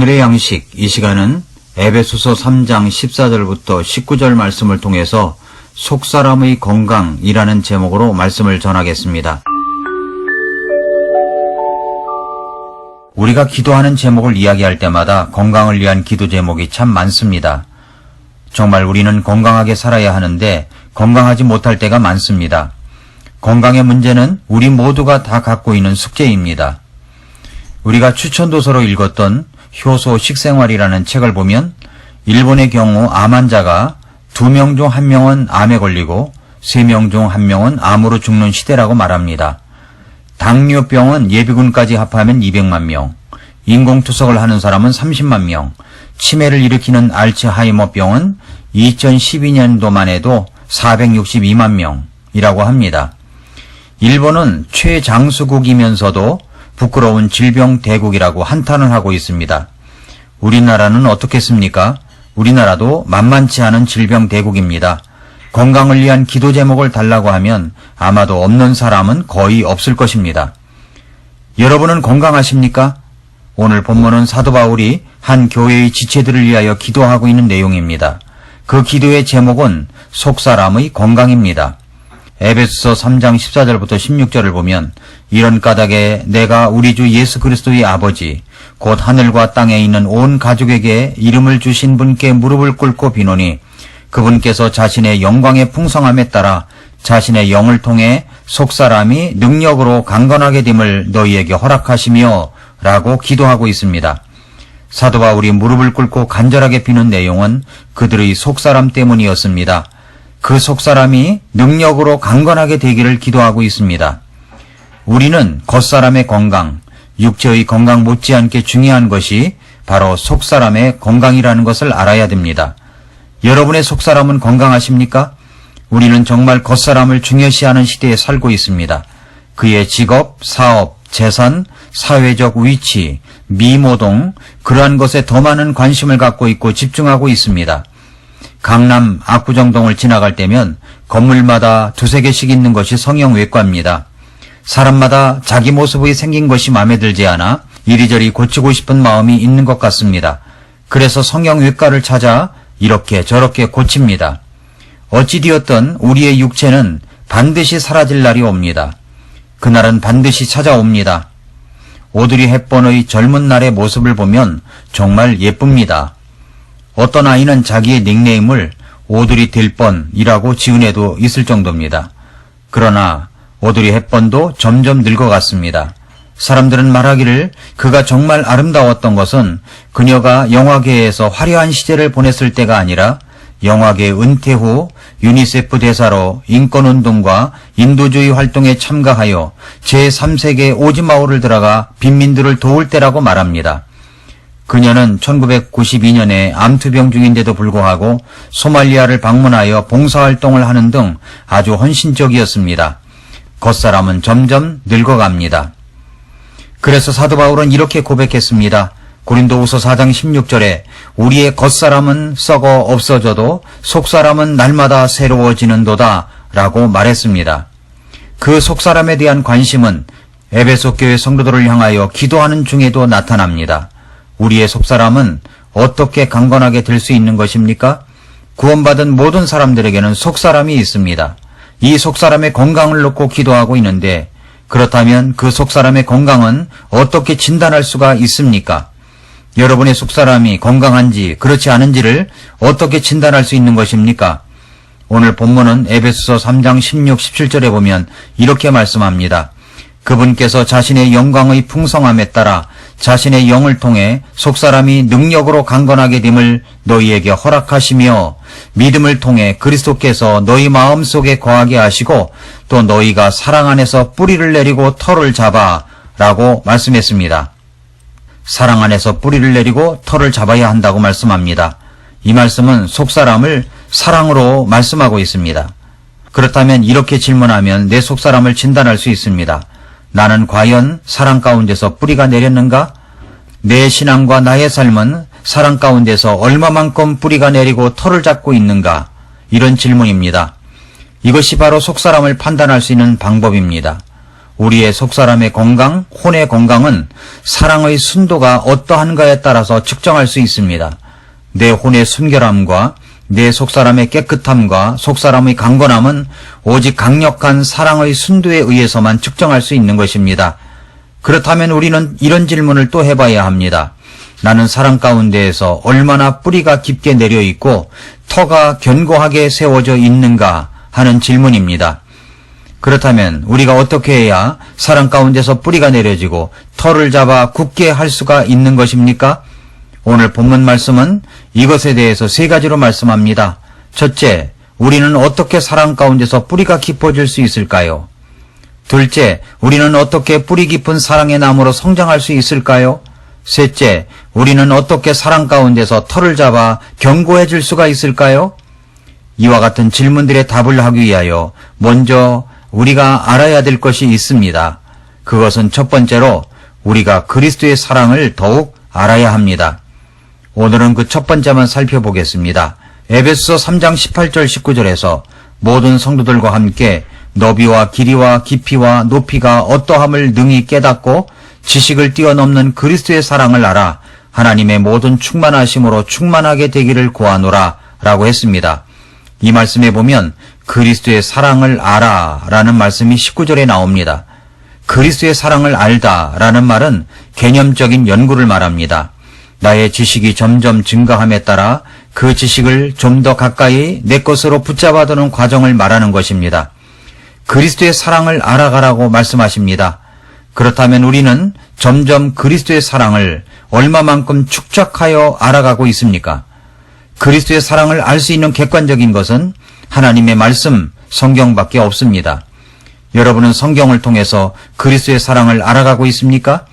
오늘의 양식, 이 시간은 에베소서 3장 14절부터 19절 말씀을 통해서 속사람의 건강이라는 제목으로 말씀을 전하겠습니다. 우리가 기도하는 제목을 이야기할 때마다 건강을 위한 기도 제목이 참 많습니다. 정말 우리는 건강하게 살아야 하는데 건강하지 못할 때가 많습니다. 건강의 문제는 우리 모두가 다 갖고 있는 숙제입니다. 우리가 추천도서로 읽었던 효소 식생활이라는 책을 보면 일본의 경우 암 환자가 2명 중 1명은 암에 걸리고 3명 중 1명은 암으로 죽는 시대라고 말합니다. 당뇨병은 예비군까지 합하면 200만 명, 인공투석을 하는 사람은 30만 명, 치매를 일으키는 알츠하이머병은 2012년도만 해도 462만 명이라고 합니다. 일본은 최장수국이면서도 부끄러운 질병 대국이라고 한탄을 하고 있습니다. 우리나라는 어떻겠습니까? 우리나라도 만만치 않은 질병 대국입니다. 건강을 위한 기도 제목을 달라고 하면 아마도 없는 사람은 거의 없을 것입니다. 여러분은 건강하십니까? 오늘 본문은 사도 바울이 한 교회의 지체들을 위하여 기도하고 있는 내용입니다. 그 기도의 제목은 속사람의 건강입니다. 에베소서 3장 14절부터 16절을 보면 이런 까닭에 내가 우리 주 예수 그리스도의 아버지 곧 하늘과 땅에 있는 온 가족에게 이름을 주신 분께 무릎을 꿇고 비노니 그분께서 자신의 영광의 풍성함에 따라 자신의 영을 통해 속사람이 능력으로 강건하게 됨을 너희에게 허락하시며 라고 기도하고 있습니다. 사도 바울이 무릎을 꿇고 간절하게 비는 내용은 그들의 속사람 때문이었습니다. 그 속사람이 능력으로 강건하게 되기를 기도하고 있습니다. 우리는 겉사람의 건강, 육체의 건강 못지않게 중요한 것이 바로 속사람의 건강이라는 것을 알아야 됩니다. 여러분의 속사람은 건강하십니까? 우리는 정말 겉사람을 중요시하는 시대에 살고 있습니다. 그의 직업, 사업, 재산, 사회적 위치, 미모 등 그러한 것에 더 많은 관심을 갖고 있고 집중하고 있습니다. 강남 압구정동을 지나갈 때면 건물마다 2-3개씩 있는 것이 성형외과입니다. 사람마다 자기 모습이 생긴 것이 마음에 들지 않아 이리저리 고치고 싶은 마음이 있는 것 같습니다. 그래서 성형외과를 찾아 이렇게 저렇게 고칩니다. 어찌되었든 우리의 육체는 반드시 사라질 날이 옵니다. 그날은 반드시 찾아옵니다. 오드리 헵번의 젊은 날의 모습을 보면 정말 예쁩니다. 어떤 아이는 자기의 닉네임을 오드리 딜번이라고 지은 애도 있을 정도입니다. 그러나 오드리 헵번도 점점 늙어갔습니다. 사람들은 말하기를 그가 정말 아름다웠던 것은 그녀가 영화계에서 화려한 시절을 보냈을 때가 아니라 영화계 은퇴 후 유니세프 대사로 인권운동과 인도주의 활동에 참가하여 제3세계 오지마을을 들어가 빈민들을 도울 때라고 말합니다. 그녀는 1992년에 암투병 중인데도 불구하고 소말리아를 방문하여 봉사활동을 하는 등 아주 헌신적이었습니다. 겉사람은 점점 늙어갑니다. 그래서 사도 바울은 이렇게 고백했습니다. 고린도후서 4장 16절에 우리의 겉사람은 썩어 없어져도 속사람은 날마다 새로워지는도다 라고 말했습니다. 그 속사람에 대한 관심은 에베소 교회 성도들을 향하여 기도하는 중에도 나타납니다. 우리의 속사람은 어떻게 강건하게 될 수 있는 것입니까? 구원받은 모든 사람들에게는 속사람이 있습니다. 이 속사람의 건강을 놓고 기도하고 있는데 그렇다면 그 속사람의 건강은 어떻게 진단할 수가 있습니까? 여러분의 속사람이 건강한지 그렇지 않은지를 어떻게 진단할 수 있는 것입니까? 오늘 본문은 에베소서 3장 16, 17절에 보면 이렇게 말씀합니다. 그분께서 자신의 영광의 풍성함에 따라 자신의 영을 통해 속사람이 능력으로 강건하게 됨을 너희에게 허락하시며 믿음을 통해 그리스도께서 너희 마음속에 거하게 하시고 또 너희가 사랑 안에서 뿌리를 내리고 털을 잡아 라고 말씀했습니다. 사랑 안에서 뿌리를 내리고 털을 잡아야 한다고 말씀합니다. 이 말씀은 속사람을 사랑으로 말씀하고 있습니다. 그렇다면 이렇게 질문하면 내 속사람을 진단할 수 있습니다. 나는 과연 사랑 가운데서 뿌리가 내렸는가? 내 신앙과 나의 삶은 사랑 가운데서 얼마만큼 뿌리가 내리고 털을 잡고 있는가? 이런 질문입니다. 이것이 바로 속사람을 판단할 수 있는 방법입니다. 우리의 속사람의 건강, 혼의 건강은 사랑의 순도가 어떠한가에 따라서 측정할 수 있습니다. 내 혼의 순결함과 내 속사람의 깨끗함과 속사람의 강건함은 오직 강력한 사랑의 순도에 의해서만 측정할 수 있는 것입니다. 그렇다면 우리는 이런 질문을 또 해봐야 합니다. 나는 사랑 가운데에서 얼마나 뿌리가 깊게 내려있고 터가 견고하게 세워져 있는가 하는 질문입니다. 그렇다면 우리가 어떻게 해야 사랑 가운데서 뿌리가 내려지고 터를 잡아 굳게 할 수가 있는 것입니까? 오늘 본문 말씀은 이것에 대해서 세 가지로 말씀합니다. 첫째, 우리는 어떻게 사랑 가운데서 뿌리가 깊어질 수 있을까요? 둘째, 우리는 어떻게 뿌리 깊은 사랑의 나무로 성장할 수 있을까요? 셋째, 우리는 어떻게 사랑 가운데서 터를 잡아 견고해질 수가 있을까요? 이와 같은 질문들의 답을 하기 위하여 먼저 우리가 알아야 될 것이 있습니다. 그것은 첫 번째로 우리가 그리스도의 사랑을 더욱 알아야 합니다. 오늘은 그 첫 번째만 살펴보겠습니다. 에베소서 3장 18절 19절에서 모든 성도들과 함께 너비와 길이와 깊이와 높이가 어떠함을 능히 깨닫고 지식을 뛰어넘는 그리스도의 사랑을 알아 하나님의 모든 충만하심으로 충만하게 되기를 구하노라 라고 했습니다. 이 말씀에 보면 그리스도의 사랑을 알아 라는 말씀이 19절에 나옵니다. 그리스도의 사랑을 알다 라는 말은 개념적인 연구를 말합니다. 나의 지식이 점점 증가함에 따라 그 지식을 좀 더 가까이 내 것으로 붙잡아두는 과정을 말하는 것입니다. 그리스도의 사랑을 알아가라고 말씀하십니다. 그렇다면 우리는 점점 그리스도의 사랑을 얼마만큼 축적하여 알아가고 있습니까? 그리스도의 사랑을 알 수 있는 객관적인 것은 하나님의 말씀, 성경밖에 없습니다. 여러분은 성경을 통해서 그리스도의 사랑을 알아가고 있습니까?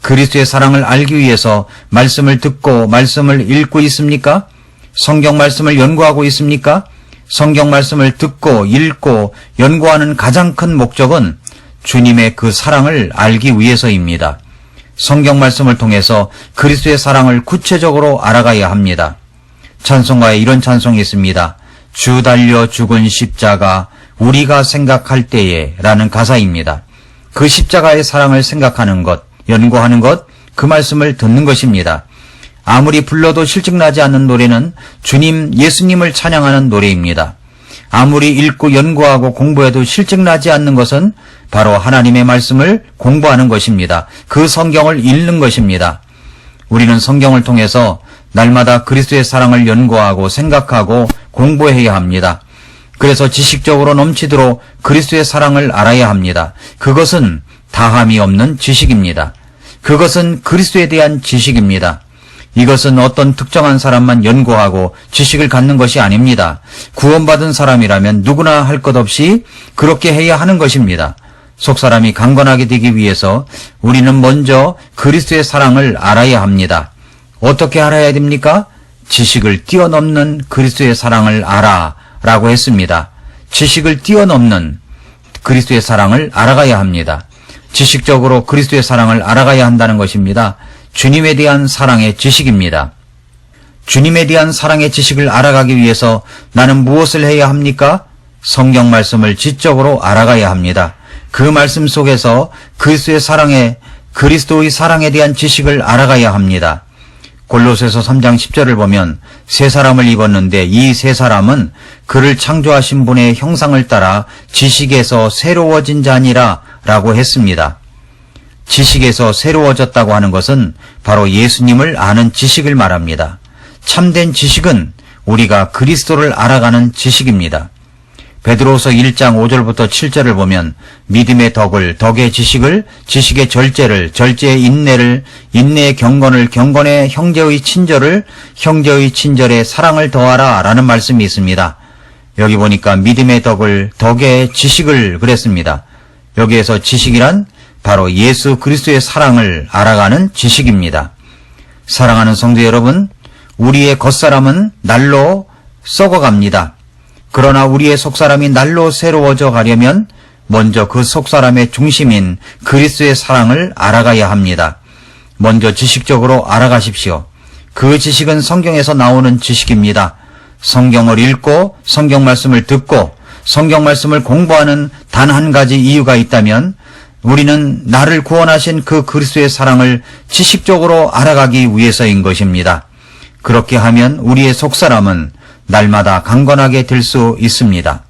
그리스도의 사랑을 알기 위해서 말씀을 듣고 말씀을 읽고 있습니까? 성경 말씀을 연구하고 있습니까? 성경 말씀을 듣고 읽고 연구하는 가장 큰 목적은 주님의 그 사랑을 알기 위해서입니다. 성경 말씀을 통해서 그리스도의 사랑을 구체적으로 알아가야 합니다. 찬송가에 이런 찬송이 있습니다. 주 달려 죽은 십자가 우리가 생각할 때에 라는 가사입니다. 그 십자가의 사랑을 생각하는 것, 연구하는 것, 그 말씀을 듣는 것입니다. 아무리 불러도 실증나지 않는 노래는 주님, 예수님을 찬양하는 노래입니다. 아무리 읽고 연구하고 공부해도 실증나지 않는 것은 바로 하나님의 말씀을 공부하는 것입니다. 그 성경을 읽는 것입니다. 우리는 성경을 통해서 날마다 그리스도의 사랑을 연구하고 생각하고 공부해야 합니다. 그래서 지식적으로 넘치도록 그리스도의 사랑을 알아야 합니다. 그것은 다함이 없는 지식입니다. 그것은 그리스도에 대한 지식입니다. 이것은 어떤 특정한 사람만 연구하고 지식을 갖는 것이 아닙니다. 구원받은 사람이라면 누구나 할 것 없이 그렇게 해야 하는 것입니다. 속사람이 강건하게 되기 위해서 우리는 먼저 그리스도의 사랑을 알아야 합니다. 어떻게 알아야 됩니까? 지식을 뛰어넘는 그리스도의 사랑을 알아 라고 했습니다. 지식을 뛰어넘는 그리스도의 사랑을 알아가야 합니다. 지식적으로 그리스도의 사랑을 알아가야 한다는 것입니다. 주님에 대한 사랑의 지식입니다. 주님에 대한 사랑의 지식을 알아가기 위해서 나는 무엇을 해야 합니까? 성경 말씀을 지적으로 알아가야 합니다. 그 말씀 속에서 그리스도의 사랑에 대한 지식을 알아가야 합니다. 골로새서 3장 10절을 보면 세 사람을 입었는데 이 세 사람은 그를 창조하신 분의 형상을 따라 지식에서 새로워진 자니라 라고 했습니다. 지식에서 새로워졌다고 하는 것은 바로 예수님을 아는 지식을 말합니다. 참된 지식은 우리가 그리스도를 알아가는 지식입니다. 베드로서 1장 5절부터 7절을 보면 믿음의 덕을, 덕의 지식을, 지식의 절제를, 절제의 인내를, 인내의 경건을, 경건의 형제의 친절을, 형제의 친절에 사랑을 더하라 라는 말씀이 있습니다. 여기 보니까 믿음의 덕을, 덕의 지식을 그랬습니다. 여기에서 지식이란 바로 예수 그리스도의 사랑을 알아가는 지식입니다. 사랑하는 성도 여러분, 우리의 겉사람은 날로 썩어갑니다. 그러나 우리의 속사람이 날로 새로워져 가려면 먼저 그 속사람의 중심인 그리스도의 사랑을 알아가야 합니다. 먼저 지식적으로 알아가십시오. 그 지식은 성경에서 나오는 지식입니다. 성경을 읽고 성경 말씀을 듣고 성경 말씀을 공부하는 단 한 가지 이유가 있다면 우리는 나를 구원하신 그 그리스도의 사랑을 지식적으로 알아가기 위해서인 것입니다. 그렇게 하면 우리의 속사람은 날마다 강건하게 될 수 있습니다.